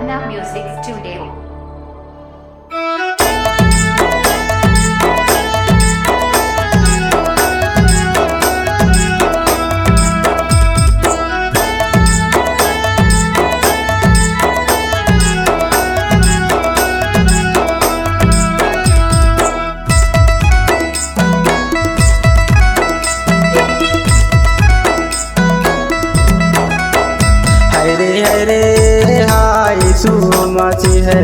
Archana Music Studio. हरे हाय सुमति है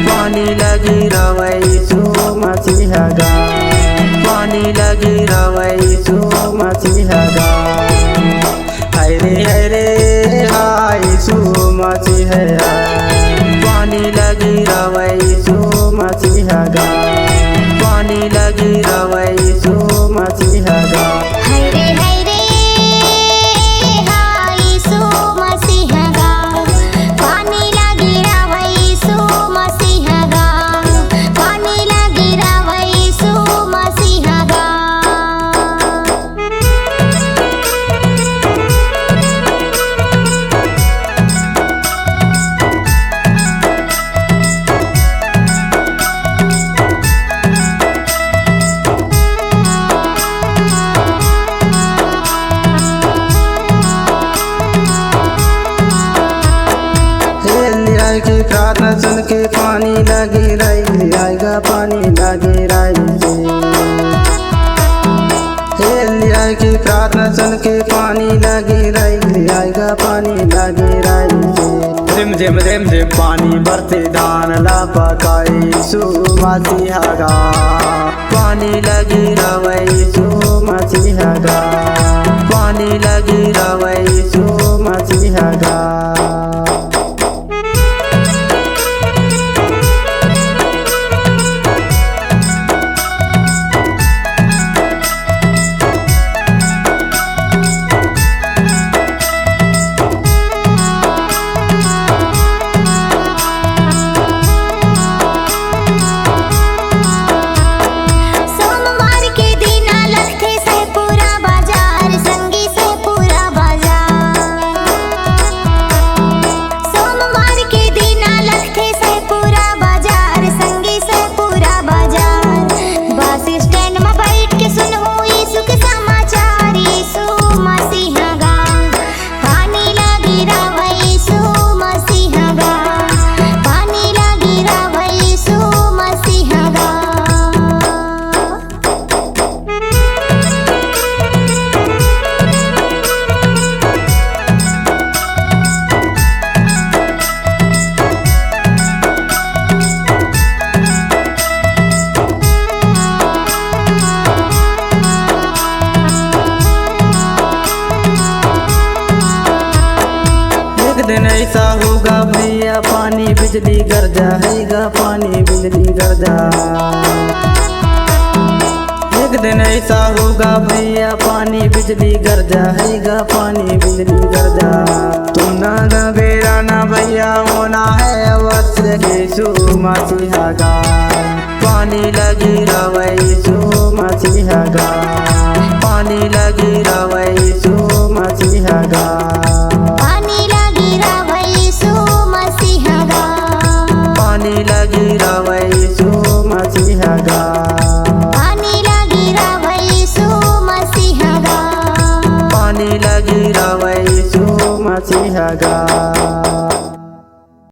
पानी लगी रवै सुमति है गा पानी लगी रवै सुमति है गा हरे हरे हाय सुमति है पानी लगी रवै सुमति है गा पानी लगी रवै सुमति है गा की प्रार्थना सुन के पानी लगी रही आएगा पानी लगी रही की प्रार्थना सुन के पानी लगी रही आएगा पानी लगी रही रिम झिम पानी बरते धान ला पकाई सुमति हगा पानी लगी रवै सुमति हगा पानी लगी रवै सुमति हगा दिन ऐसा होगा भैया पानी बिजली गर जाएगा पानी बिजली गर जा एक दिन ऐसा होगा भैया पानी बिजली गर जाएगा पानी बिजली गर जा तुम ना बेरा ना भैया होना है अवश्य के सुमति हगा पानी लगी रवै सुमति हगा पानी लगी रवै सुमति हगा पानी लगी रवै सुमति हगा पानी लगी रवै सुमति हगा पानी लगी रवै सुमति हगा।